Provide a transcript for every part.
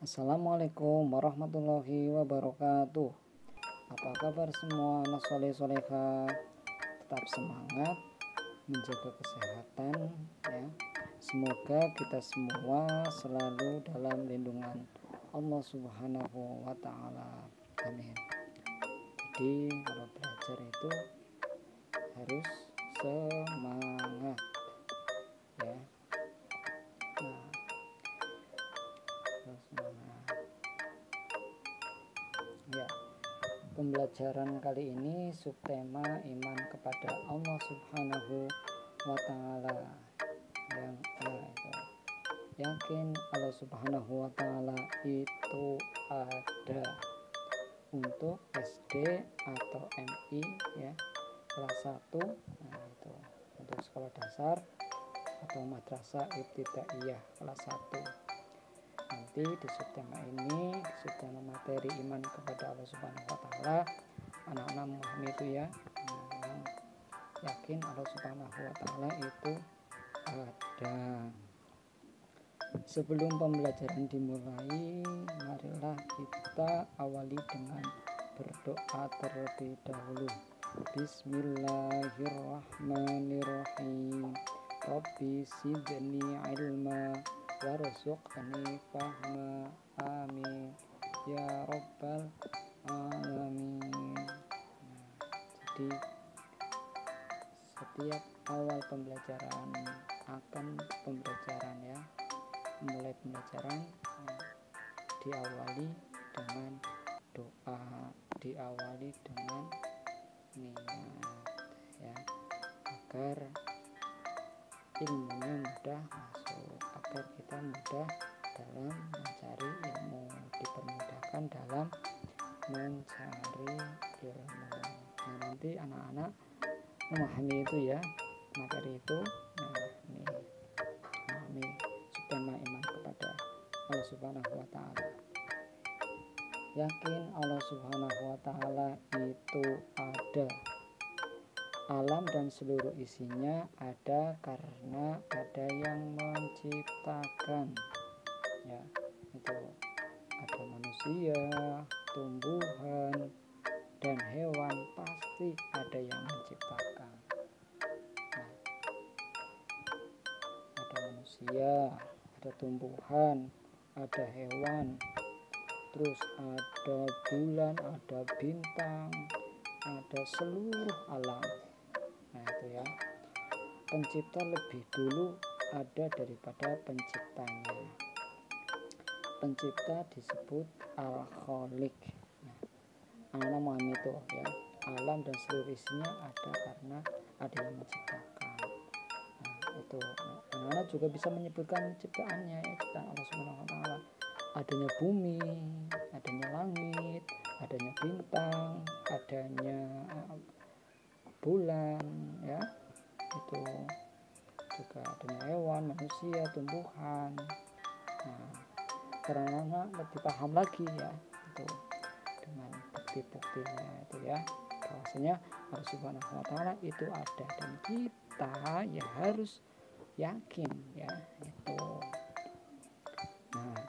Assalamualaikum warahmatullahi wabarakatuh. Apa kabar semua anak soleh soleha? Tetap semangat menjaga kesehatan ya. Semoga kita semua selalu dalam lindungan Allah Subhanahu wa taala. Amin. Jadi kalau belajar itu harus semangat ya. Ya, pembelajaran kali ini subtema iman kepada Allah Subhanahu wa taala yang itu. Yakin Allah Subhanahu wa taala itu ada. Untuk SD atau MI ya, kelas 1. Nah, itu untuk sekolah dasar atau madrasah ibtidaiyah kelas 1. Nanti di subtema ini, subtema materi iman kepada Allah Subhanahu wa taala, anak-anak memahami itu ya, yang yakin Allah Subhanahu wa taala itu ada. Sebelum pembelajaran dimulai, marilah kita awali dengan berdoa terlebih dahulu. Bismillahirrahmanirrahim. Rabbi zidni ilma warzuqni fahma. Amin ya rabbal alamin. Jadi setiap awal pembelajaran ya, mulai pembelajaran diawali dengan doa, diawali dengan niat ya, agar ilmunya mudah masuk, agar kita mudah dalam mencari ilmu, dipermudahkan dalam mencari ilmu. Nah, nanti anak-anak memahami itu ya, materi itu. Nah, ini memahami subtema iman kepada Allah Subhanahu wa taala. Yakin Allah Subhanahu wa taala itu ada. Alam dan seluruh isinya ada karena ada yang menciptakan. Ya, itu ada manusia, tumbuhan, dan hewan, pasti ada yang menciptakan. Nah, ada manusia, ada tumbuhan, ada hewan, terus ada bulan, ada bintang, ada seluruh alam. Nah, itu ya, pencipta lebih dulu ada daripada penciptanya. Pencipta disebut Al-Khaliq. Nah, anak memahami itu ya, alam dan seluruh isinya ada karena ada yang menciptakan. Nah, itu anak juga bisa menyebutkan ciptaannya ya, ciptaan Allah Subhanahu wa taala. Adanya bumi, adanya langit, adanya bintang, adanya bulan ya, itu juga adanya hewan, manusia, tumbuhan. Nah, karena lebih paham lagi ya, itu dengan bukti-buktinya itu ya, bahwasanya Allah Subhanahu wa taala itu ada, dan kita ya harus yakin ya itu. Nah,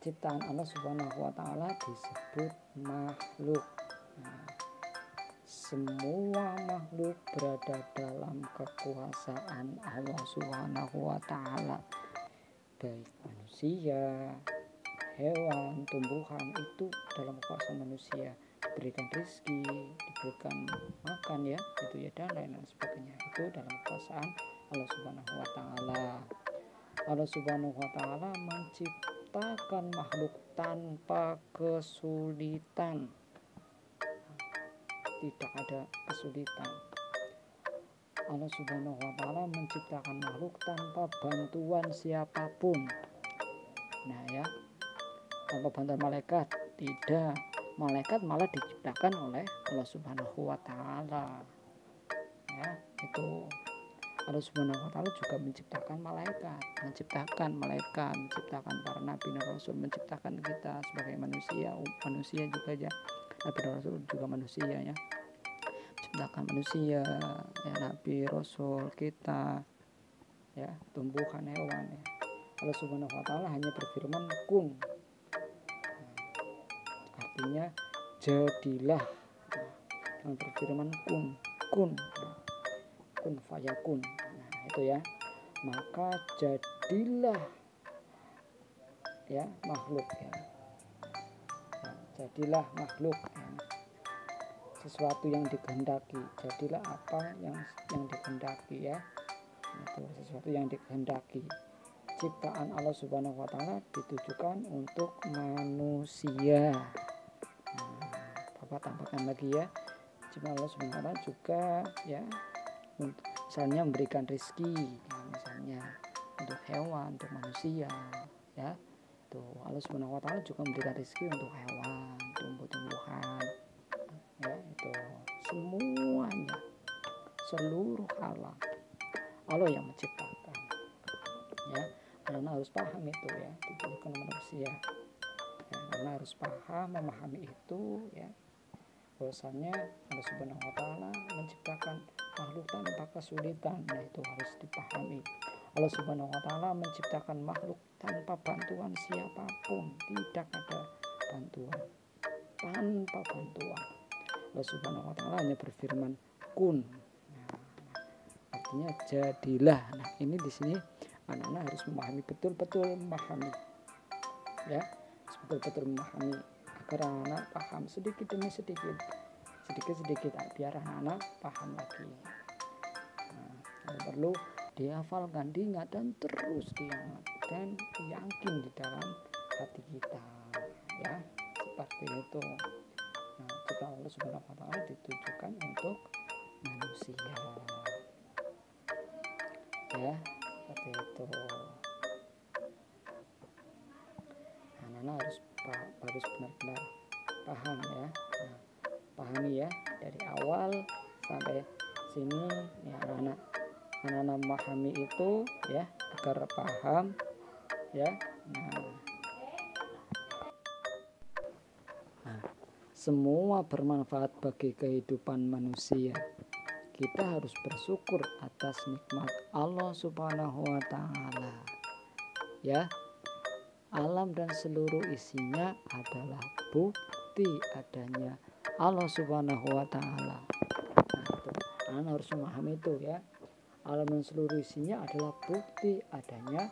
ciptaan Allah Subhanahu wa taala disebut makhluk. Nah, semua makhluk berada dalam kekuasaan Allah Subhanahu wa taala. Baik manusia, hewan, tumbuhan itu dalam kekuasaan manusia, diberikan rezeki, diberikan makan ya, itu ya, dan lain-lain sebagainya, itu dalam kekuasaan Allah Subhanahu wa taala. Allah Subhanahu wa taala menciptakan makhluk tanpa kesulitan. Tidak ada kesulitan. Allah Subhanahu wa taala menciptakan makhluk tanpa bantuan siapapun. Nah ya, tanpa bantuan malaikat, tidak. Malaikat malah diciptakan oleh Allah Subhanahu wa taala. Ya, itu Allah Subhanahu wa taala juga menciptakan malaikat, menciptakan para nabi dan rasul, menciptakan kita sebagai manusia juga ya. Nabi dan rasul juga manusia ya. Menciptakan manusia ya, nabi, rasul, kita ya, tumbuhan, hewan ya. Allah Subhanahu wa taala hanya berfirman kun. Artinya jadilah. Dengan berfirman kun fayakun. Nah, itu ya. Maka jadilah ya makhluk ya. Jadilah makhluk ya. Sesuatu yang dikehendaki, jadilah apa yang dikehendaki ya. Itu sesuatu yang dikehendaki. Ciptaan Allah Subhanahu wa taala ditujukan untuk manusia. Bapak tambahkan lagi ya. Ciptaan Allah Subhanahu wa taala juga ya misalnya memberikan rezeki ya, misalnya untuk hewan, untuk manusia ya. Tuh Allah Subhanahu wa taala juga memberikan rezeki untuk hewan, tumbuh-tumbuhan. Ya, itu semuanya, seluruh alam Allah yang menciptakan. Ya, anak harus paham itu ya, ditujukan manusia. Ya, karena harus paham, memahami itu ya. Bahwasanya Allah Subhanahu wa taala menciptakan makhluk tanpa kesulitan. Nah, itu harus dipahami. Allah Subhanahu wa taala menciptakan makhluk tanpa bantuan siapapun, tidak ada bantuan. Tanpa bantuan. Allah Subhanahu wa taala hanya berfirman kun. Nah, artinya jadilah. Nah, ini di sini anak-anak harus memahami betul-betul memahami. Ya, betul-betul memahami agar anak paham sedikit demi sedikit biar anak paham lagi. Nah, perlu dihafalkan, diingat dan terus diingat dan yakin di dalam hati kita ya, seperti itu. Nah, jika Allah Subhanahu wa taala ditujukan untuk manusia ya, seperti itu. Anak-anak harus benar-benar paham ya. Nah, pahami ya dari awal sampai sini ya, anak-anak memahami itu ya agar paham ya. Nah, semua bermanfaat bagi kehidupan manusia. Kita harus bersyukur atas nikmat Allah Subhanahu wa taala. Ya. Alam dan seluruh isinya adalah bukti adanya Allah Subhanahu wa taala. Nah, itu Anda harus memahami itu ya. Alam dan seluruh isinya adalah bukti adanya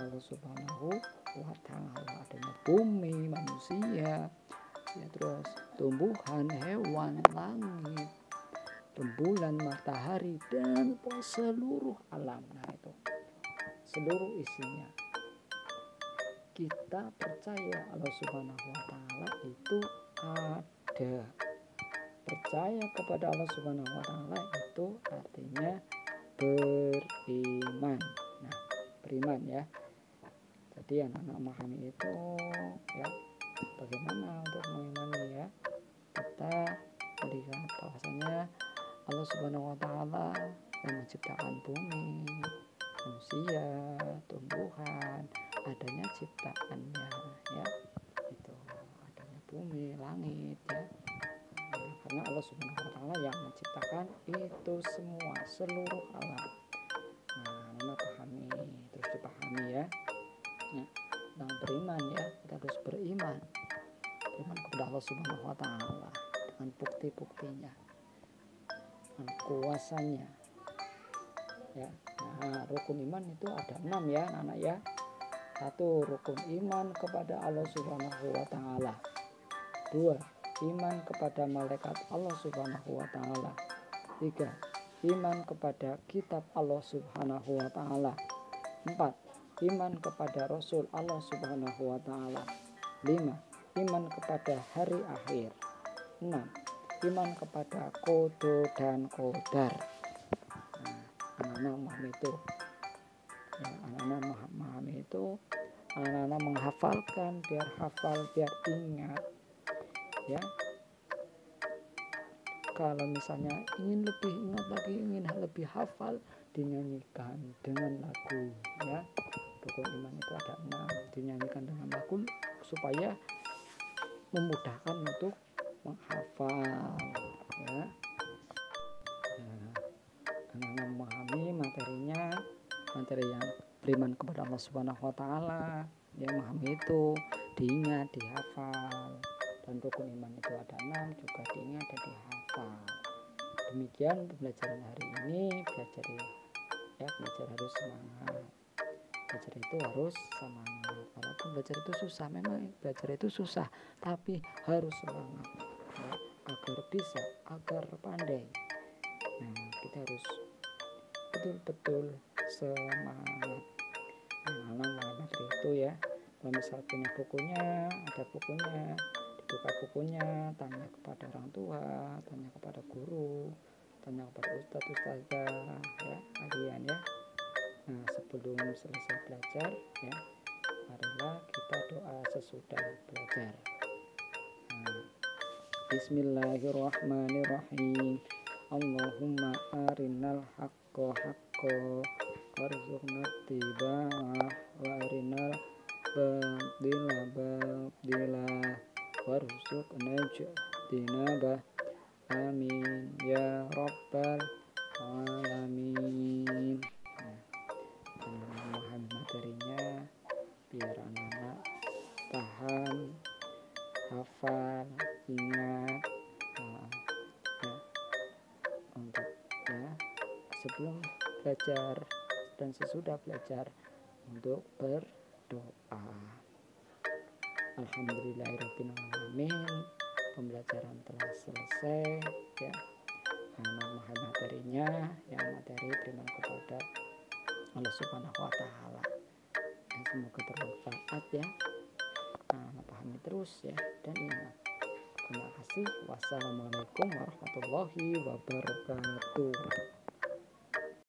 Allah Subhanahu wa taala, adanya bumi, manusia, ya, terus tumbuhan, hewan, langit, rembulan, matahari dan seluruh alam. Nah, itu seluruh isinya. Kita percaya Allah Subhanahu wa taala itu ada. Percaya kepada Allah Subhanahu wa taala itu artinya beriman. Nah, beriman ya. Jadi anak-anak memahami itu ya. Bagaimana untuk mengimani ya? Kita melihat bahwasanya Allah Subhanahu wa taala yang menciptakan bumi, manusia, tumbuhan, adanya ciptaannya ya, itu adanya bumi, langit ya. Nah, karena Allah Subhanahu wa taala yang menciptakan itu semua, seluruh alam. Nah, pahami, terus dipahami ya. Nah, dan beriman ya, kita harus beriman kepada Allah Subhanahu wa taala dengan bukti-buktinya, dengan kuasanya ya. Nah, rukun iman itu ada 6 ya anak ya. 1. Rukun iman kepada Allah Subhanahu wa taala. 2. Iman kepada malaikat Allah Subhanahu wa taala. 3. Iman kepada kitab Allah Subhanahu wa taala. 4. Iman kepada Rasul Allah Subhanahu wa taala. 5. Iman kepada hari akhir. 6. Iman kepada qada dan qadar. Nah, anak-anak memahami itu. Ya, anak-anak memahami itu, anak-anak menghafalkan, biar hafal, biar ingat ya. Kalau misalnya ingin lebih ingat lagi, ingin lebih hafal, dinyanyikan dengan lagu ya. Rukun iman itu ada 6, dinyanyikan dengan lagu supaya memudahkan untuk menghafal ya. Nah, anak-anak memahami materinya, materi yang beriman kepada Allah Subhanahu wa taala, yang memahami itu, diingat, dihafal. Dan rukun iman itu ada 6, juga diingat dan dihafal. Demikian pembelajaran hari ini. Belajar harus semangat. Belajar itu harus semangat. Walaupun belajar itu susah, memang belajar itu susah, tapi harus semangat ya, agar bisa, agar pandai. Nah, kita harus betul-betul semangat. Anak materi itu ya. Kalau misal punya bukunya, ada bukunya, dibuka bukunya, tanya kepada orang tua, tanya kepada guru, tanya kepada ustadzah ya, kalian ya. Nah, sebelum selesai belajar ya, marilah kita doa sesudah belajar. Nah, Bismillahirrahmanirrahim. Allahumma arinal haqqo haqqo warzuqna ittiba'ah wa arinal batila batila warzuqna ijtinabah. Amin ya rabbal alamin. Memahami materinya biar anak-anak paham, hafal, ingat ya, untuk ya sebelum belajar dan sesudah belajar untuk berdoa. Alhamdulillahirabbil alamin. Pembelajaran telah selesai ya. Memahami materinya, yang materi beriman kepada Allah Subhanahu wa taala. Ya, semoga bermanfaat ya. Pahami terus ya, dan ingat. Terima kasih. Wassalamualaikum warahmatullahi wabarakatuh.